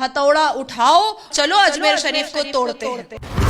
हथौड़ा उठाओ, चलो अजमेर शरीफ को तोड़ते हैं।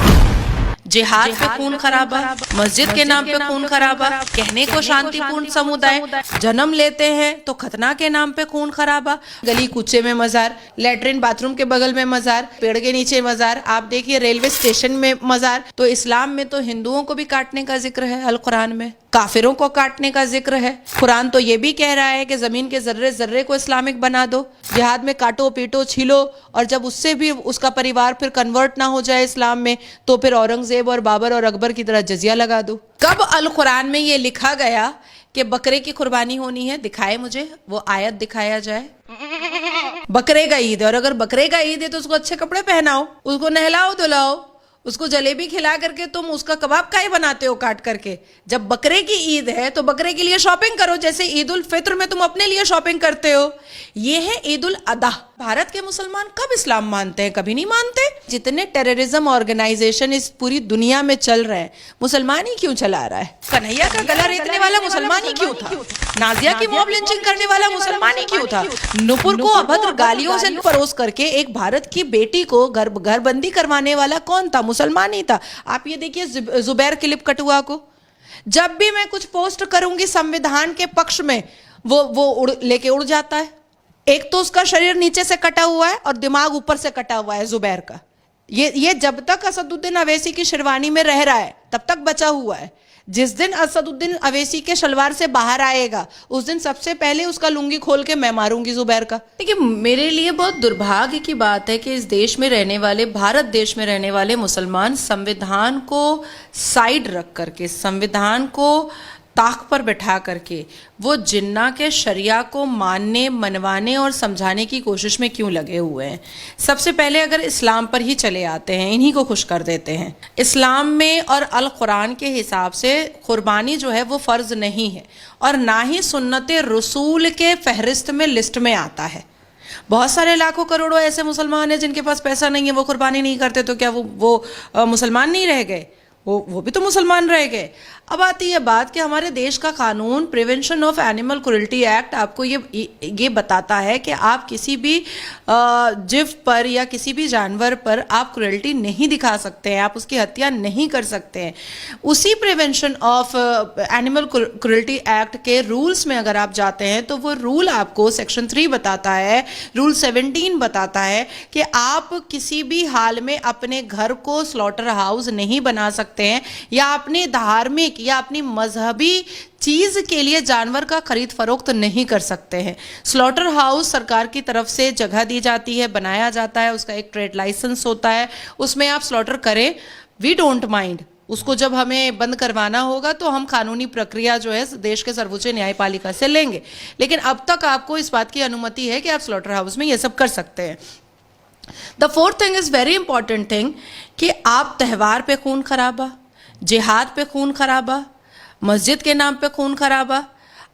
जिहाद पे खून खराबा, मस्जिद के नाम पे खून खराबा, कहने को शांतिपूर्ण समुदाय, जन्म लेते हैं तो खतना के नाम पे खून खराबा, गली कूचे में मजार, लेटरिन बाथरूम के बगल में मजार, पेड़ के नीचे मजार, आप देखिए रेलवे स्टेशन में मजार। तो इस्लाम में तो हिंदुओं को भी काटने का जिक्र है, अल कुरान में काफिरों को काटने का जिक्र है। कुरान तो ये भी कह रहा है कि जमीन के जर्रे जर्रे को इस्लामिक बना दो, जिहाद में काटो पीटो छीलो, और जब उससे भी उसका परिवार फिर कन्वर्ट ना हो जाए इस्लाम में तो फिर औरंगजेब और बाबर और अकबर की तरह जजिया लगा दो। कब अल कुरान में ये लिखा गया कि बकरे की कुर्बानी होनी है? दिखाए मुझे, वो आयत दिखाया जाए। बकरे का ईद है, और अगर बकरे का ईद है तो उसको अच्छे कपड़े पहनाओ, उसको नहलाओ धुलाओ, उसको जलेबी खिला करके तुम उसका कबाब काहे बनाते हो काट करके? जब बकरे की ईद है तो बकरे के लिए शॉपिंग करो, जैसे ईद उल फित्र में तुम अपने लिए शॉपिंग करते हो। ये है ईद उल अदा। भारत के मुसलमान कब इस्लाम मानते हैं? कभी नहीं मानते। जितने टेररिज्म ऑर्गेनाइजेशन इस पूरी दुनिया में चल रहे हैं, मुसलमान ही क्यों चला रहा है? कन्हैया का गला रेतने वाला मुसलमान ही क्यों था? नाजिया की मॉब लिंचिंग करने वाला मुसलमान ही क्यों था? नुपुर को अभद्र गालियों से परोस करके एक भारत की बेटी को घरबंदी करवाने वाला कौन था? मुसलमान ही था। आप ये देखिए जुबैर क्लिप कटुआ को, जब भी मैं कुछ पोस्ट करूंगी संविधान के पक्ष में, वो लेके उड़ जाता है। एक तो उसका शरीर नीचे से कटा हुआ है और दिमाग ऊपर से कटा हुआ है जुबैर का। ये जब तक असदुद्दीन अवैसी की शेरवानी में रह रहा है तब तक बचा हुआ है। जिस दिन असदुद्दीन अवैसी के शलवार से बाहर आएगा उस दिन सबसे पहले उसका लुंगी खोल के मैं मारूंगी जुबैर का। देखिए, मेरे लिए बहुत दुर्भाग्य की बात है कि इस देश में रहने वाले, भारत देश में रहने वाले मुसलमान संविधान को साइड रख करके, संविधान को ताक पर बैठा करके वो जिन्ना के शरिया को मानने, मनवाने और समझाने की कोशिश में क्यों लगे हुए हैं। सबसे पहले अगर इस्लाम पर ही चले आते हैं, इन्हीं को खुश कर देते हैं। इस्लाम में और अल कुरान के हिसाब से कुर्बानी जो है वो फ़र्ज नहीं है और ना ही सुन्नत रसूल के फहरिस्त में, लिस्ट में आता है। बहुत सारे लाखों करोड़ों ऐसे मुसलमान हैं जिनके पास पैसा नहीं है, वो कुर्बानी नहीं करते, तो क्या वो मुसलमान नहीं रह गए? वो भी तो मुसलमान रह गए। अब आती है बात कि हमारे देश का कानून prevention of animal cruelty act आपको ये बताता है कि आप किसी भी जीव पर या किसी भी जानवर पर आप क्रूरल्टी नहीं दिखा सकते हैं, आप उसकी हत्या नहीं कर सकते हैं। उसी prevention of animal cruelty act के रूल्स में अगर आप जाते हैं तो वो रूल आपको सेक्शन 3 बताता है, रूल 17 बताता है कि आप किसी भी हाल में अपने घर को स्लॉटर हाउस नहीं बना सकते हैं या अपने धार्मिक या अपनी मजहबी चीज के लिए जानवर का खरीद फरोख्त नहीं कर सकते हैं। स्लॉटर हाउस सरकार की तरफ से जगह दी जाती है, बनाया जाता है, उसका एक ट्रेड लाइसेंस होता है, उसमें आप स्लॉटर करें, वी डोंट माइंड। उसको जब हमें बंद करवाना होगा तो हम कानूनी प्रक्रिया जो है देश के सर्वोच्च न्यायपालिका से लेंगे, लेकिन अब तक आपको इस बात की अनुमति है कि आप स्लॉटर हाउस में ये सब कर सकते हैं। The fourth thing is very important thing कि आप त्यौहार पे खून खराबा, जिहाद पे खून खराबा, मस्जिद के नाम पे खून खराबा,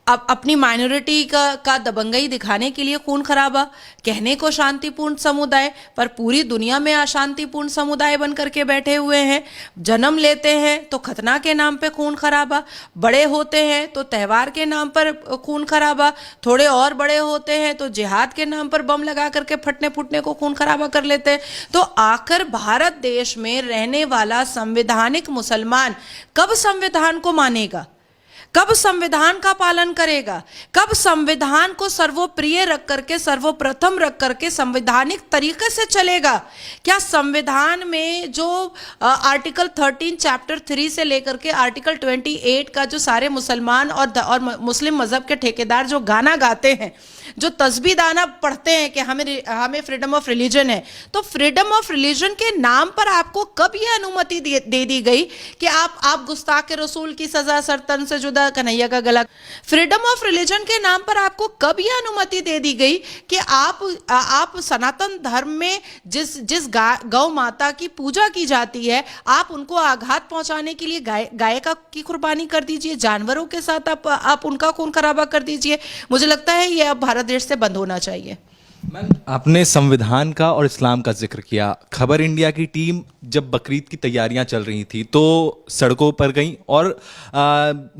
अब अपनी माइनॉरिटी का दबंगई दिखाने के लिए खून खराबा, कहने को शांतिपूर्ण समुदाय पर पूरी दुनिया में अशांतिपूर्ण समुदाय बन करके बैठे हुए हैं। जन्म लेते हैं तो खतना के नाम पे खून खराबा, बड़े होते हैं तो त्यौहार के नाम पर खून खराबा, थोड़े और बड़े होते हैं तो जिहाद के नाम पर बम लगा करके फटने फुटने को खून खराबा कर लेते हैं। तो आखिर भारत देश में रहने वाला संवैधानिक मुसलमान कब संविधान को मानेगा? कब संविधान का पालन करेगा? कब संविधान को सर्वोप्रिय रख करके, सर्वप्रथम रख करके संवैधानिक तरीके से चलेगा? क्या संविधान में जो आर्टिकल 13 चैप्टर 3 से लेकर के आर्टिकल 28 का जो सारे मुसलमान और मुस्लिम मजहब के ठेकेदार जो गाना गाते हैं, जो तस्बीह दाना पढ़ते हैं कि हमें फ्रीडम ऑफ रिलीजन है, तो फ्रीडम ऑफ रिलीजन के नाम पर आपको कब यह अनुमति दे दी गई कि आप गुस्ताख रसूल की सजा सरतन से जुदा, कन्हैया का गला? फ्रीडम ऑफ रिलीजन के नाम पर आपको कब यह अनुमति दे दी गई कि आप सनातन धर्म में जिस गौ माता की पूजा की जाती है, आप उनको आघात पहुंचाने के लिए गाय की कुर्बानी कर दीजिए, जानवरों के साथ आप उनका खून खराबा कर दीजिए? मुझे लगता है ये अब भारत देश से बंद होना चाहिए। आपने संविधान का और इस्लाम का जिक्र किया। खबर इंडिया की टीम जब बकरीद की तैयारियां चल रही थी तो सड़कों पर गई और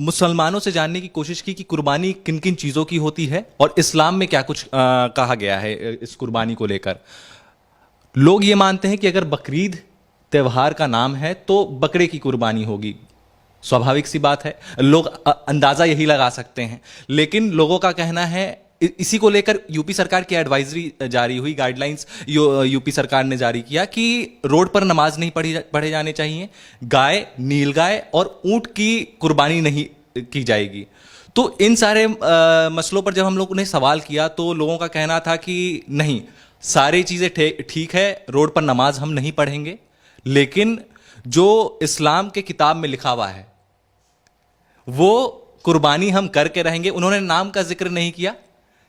मुसलमानों से जानने की कोशिश की कि कुर्बानी किन किन चीज़ों की होती है और इस्लाम में क्या कुछ कहा गया है इस कुर्बानी को लेकर। लोग ये मानते हैं कि अगर बकरीद त्यौहार का नाम है तो बकरे की कुर्बानी होगी। स्वाभाविक सी बात है, लोग अंदाजा यही लगा सकते हैं। लेकिन लोगों का कहना है, इसी को लेकर यूपी सरकार की एडवाइजरी जारी हुई, गाइडलाइंस यूपी सरकार ने जारी किया कि रोड पर नमाज नहीं पढ़े जाने चाहिए, गाय, नीलगाय और ऊंट की कुर्बानी नहीं की जाएगी। तो इन सारे मसलों पर जब हम लोगों ने सवाल किया तो लोगों का कहना था कि नहीं, सारी चीज़ें ठीक है, रोड पर नमाज हम नहीं पढ़ेंगे, लेकिन जो इस्लाम के किताब में लिखा हुआ है वो कुर्बानी हम करके रहेंगे। उन्होंने नाम का जिक्र नहीं किया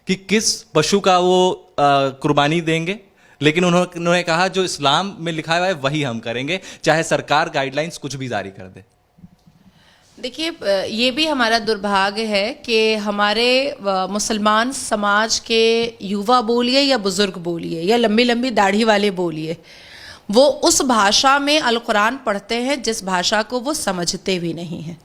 कि किस पशु का वो कुर्बानी देंगे, लेकिन उन्होंने कहा जो इस्लाम में लिखा हुआ है वही हम करेंगे, चाहे सरकार गाइडलाइंस कुछ भी जारी कर दे। देखिए, ये भी हमारा दुर्भाग्य है कि हमारे मुसलमान समाज के युवा बोलिए या बुजुर्ग बोलिए या लंबी लंबी दाढ़ी वाले बोलिए, वो उस भाषा में अल कुरान पढ़ते हैं जिस भाषा को वो समझते भी नहीं हैं।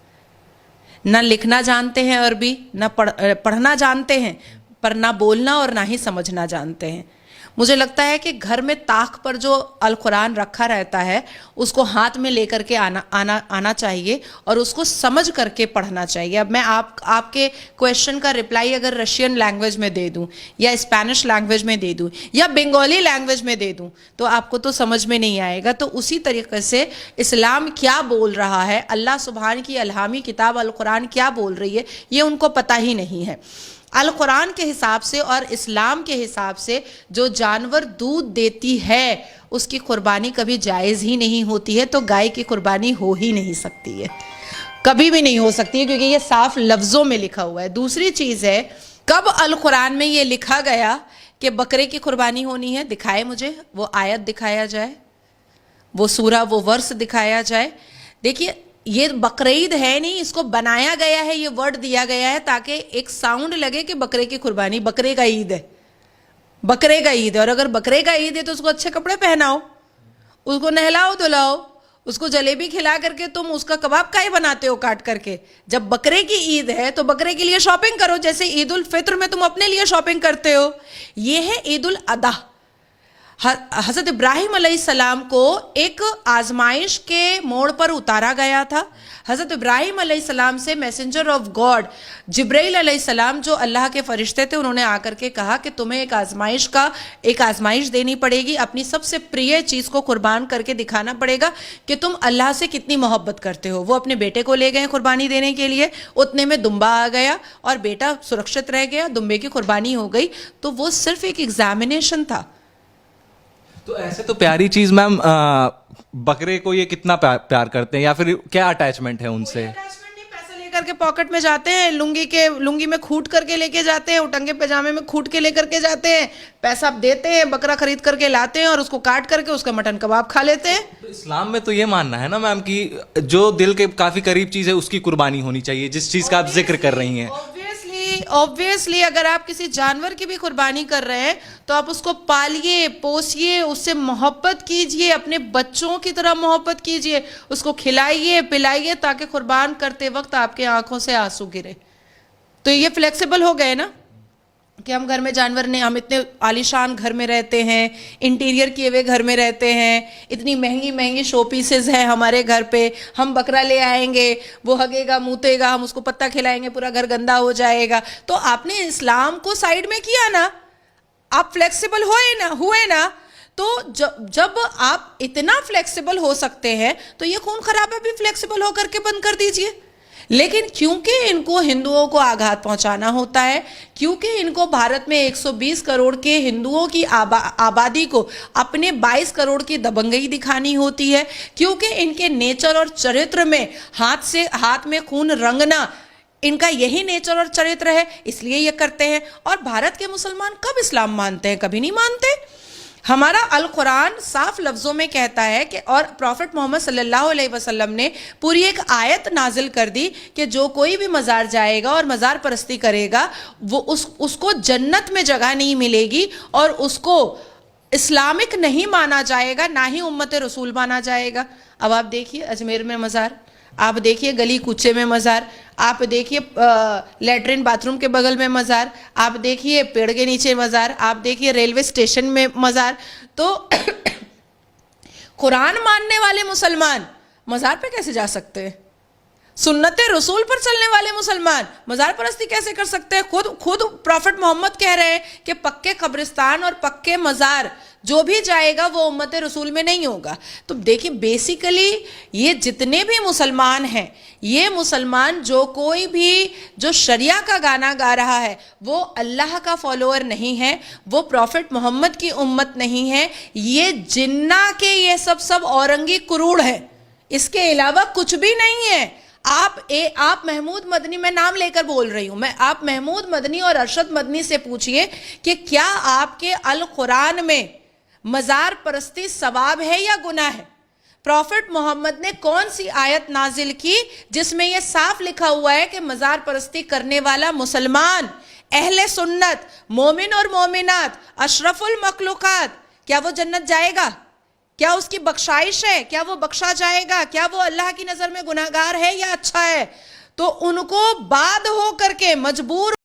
ना लिखना जानते हैं अरबी, ना पढ़ना जानते हैं, पर ना बोलना और ना ही समझना जानते हैं। मुझे लगता है कि घर में ताक पर जो अल कुरान रखा रहता है उसको हाथ में लेकर के आना चाहिए और उसको समझ करके पढ़ना चाहिए। अब मैं आपके क्वेश्चन का रिप्लाई अगर रशियन लैंग्वेज में दे दूं या स्पेनिश लैंग्वेज में दे दूं या बंगाली लैंग्वेज में दे दूं तो आपको तो समझ में नहीं आएगा। तो उसी तरीके से इस्लाम क्या बोल रहा है, अल्लाह सुभान की अलहामी किताब अल कुरान क्या बोल रही है, ये उनको पता ही नहीं है। अल कुरान के हिसाब से और इस्लाम के हिसाब से जो जानवर दूध देती है उसकी कुर्बानी कभी जायज़ ही नहीं होती है, तो गाय की कुर्बानी हो ही नहीं सकती है, कभी भी नहीं हो सकती है, क्योंकि ये साफ लफ्ज़ों में लिखा हुआ है। दूसरी चीज़ है, कब अल कुरान में ये लिखा गया कि बकरे की कुर्बानी होनी है? दिखाए मुझे, वो आयत दिखाया जाए, वो सूरा, वो वर्स दिखाया जाए। देखिए, ये बकरीद है नहीं, इसको बनाया गया है, ये वर्ड दिया गया है ताकि एक साउंड लगे कि बकरे की कुर्बानी, बकरे का ईद है, बकरे का ईद है। और अगर बकरे का ईद है तो उसको अच्छे कपड़े पहनाओ, उसको नहलाओ धुलाओ, उसको जलेबी खिला करके तुम उसका कबाब का ही बनाते हो काट करके। जब बकरे की ईद है तो बकरे के लिए शॉपिंग करो, जैसे ईद उल फित्र में तुम अपने लिए शॉपिंग करते हो। ये है ईद उल अदा। हज़रत इब्राहिम अलैहिस्सलाम को एक आजमाइश के मोड़ पर उतारा गया था। हज़रत इब्राहिम अलैहिस्सलाम से मैसेंजर ऑफ गॉड जिब्राइल अलैहिस्सलाम, जो अल्लाह के फरिश्ते थे, उन्होंने आकर के कहा कि तुम्हें एक आजमाइश देनी पड़ेगी, अपनी सबसे प्रिय चीज़ को कुर्बान करके दिखाना पड़ेगा कि तुम अल्लाह से कितनी मोहब्बत करते हो। वो अपने बेटे को ले गए कुर्बानी देने के लिए, उतने में दुम्बा आ गया और बेटा सुरक्षित रह गया, दुम्बे की कुर्बानी हो गई। तो वो सिर्फ एक एग्जामिनेशन था। तो ऐसे तो प्यारी चीज मैम, बकरे को ये कितना प्यार करते हैं या फिर क्या अटैचमेंट है उनसे? अटैचमेंट नहीं, पैसा लेकर के पॉकेट में जाते हैं, लुंगी में खूट करके लेके जाते हैं, उटंगे पैजामे में खूट के लेकर के जाते हैं, पैसा देते हैं, बकरा खरीद करके लाते हैं और उसको काट करके उसका मटन कबाब खा लेते हैं। तो इस्लाम में तो ये मानना है ना मैम कि जो दिल के काफी करीब चीज है उसकी कुर्बानी होनी चाहिए, जिस चीज का आप जिक्र कर रही हैं। ऑब्वियसली अगर आप किसी जानवर की भी कुर्बानी कर रहे हैं तो आप उसको पालिए, पोसिए, उससे मोहब्बत कीजिए, अपने बच्चों की तरह मोहब्बत कीजिए, उसको खिलाइए पिलाइए ताकि कुर्बान करते वक्त आपके आंखों से आंसू गिरे। तो ये फ्लेक्सिबल हो गए ना कि हम घर में जानवर नहीं, हम इतने आलीशान घर में रहते हैं, इंटीरियर किए हुए घर में रहते हैं, इतनी महंगी महंगी शो पीसेस हैं हमारे घर पे, हम बकरा ले आएंगे, वो हगेगा मूतेगा, हम उसको पत्ता खिलाएंगे, पूरा घर गंदा हो जाएगा। तो आपने इस्लाम को साइड में किया ना, आप फ्लेक्सिबल हुए ना। तो जब आप इतना फ्लेक्सिबल हो सकते हैं तो ये खून खराबा भी फ्लेक्सिबल होकर के बंद कर दीजिए। लेकिन क्योंकि इनको हिंदुओं को आघात पहुंचाना होता है, क्योंकि इनको भारत में 120 करोड़ के हिंदुओं की आबादी को अपने 22 करोड़ की दबंगई दिखानी होती है, क्योंकि इनके नेचर और चरित्र में हाथ में खून रंगना इनका यही नेचर और चरित्र है, इसलिए ये करते हैं। और भारत के मुसलमान कब इस्लाम मानते हैं? कभी नहीं मानते। हमारा अल कुरान साफ लफ्ज़ों में कहता है कि, और प्रॉफिट मोहम्मद सल्लल्लाहु अलैहि वसल्लम ने पूरी एक आयत नाजिल कर दी कि जो कोई भी मज़ार जाएगा और मज़ार परस्ती करेगा वो उसको जन्नत में जगह नहीं मिलेगी और उसको इस्लामिक नहीं माना जाएगा, ना ही उम्मत रसूल माना जाएगा। अब आप देखिए अजमेर में मज़ार, आप देखिए गली कूचे में मज़ार, आप देखिए लेटरिन बाथरूम के बगल में मज़ार, आप देखिए पेड़ के नीचे मज़ार, आप देखिए रेलवे स्टेशन में मज़ार। तो कुरान मानने वाले मुसलमान मज़ार पे कैसे जा सकते हैं? सुन्नते रसूल पर चलने वाले मुसलमान मज़ार परस्ती कैसे कर सकते हैं? खुद प्रॉफिट मोहम्मद कह रहे हैं कि पक्के कब्रिस्तान और पक्के मज़ार जो भी जाएगा वो उम्मत रसूल में नहीं होगा। तो देखिए, बेसिकली ये जितने भी मुसलमान हैं, ये मुसलमान जो कोई भी जो शरिया का गाना गा रहा है वो अल्लाह का फॉलोअर नहीं है, वो प्रॉफिट मोहम्मद की उम्मत नहीं है, ये जिन्ना के ये सब औरंगी कुरूड़ है, इसके अलावा कुछ भी नहीं है। आप महमूद मदनी, मैं नाम लेकर बोल रही हूं, आप महमूद मदनी और अरशद मदनी से पूछिए कि क्या आपके अल कुरान में मज़ार परस्ती सवाब है या गुनाह है? प्रॉफिट मोहम्मद ने कौन सी आयत नाजिल की जिसमें यह साफ लिखा हुआ है कि मज़ार परस्ती करने वाला मुसलमान, अहले सुन्नत, मोमिन और मोमिनात, अशरफुल मखलूकात, क्या वो जन्नत जाएगा? क्या उसकी बख्शाइश है? क्या वो बख्शा जाएगा? क्या वो अल्लाह की नज़र में गुनाहगार है या अच्छा है? तो उनको बाध हो करके, मजबूर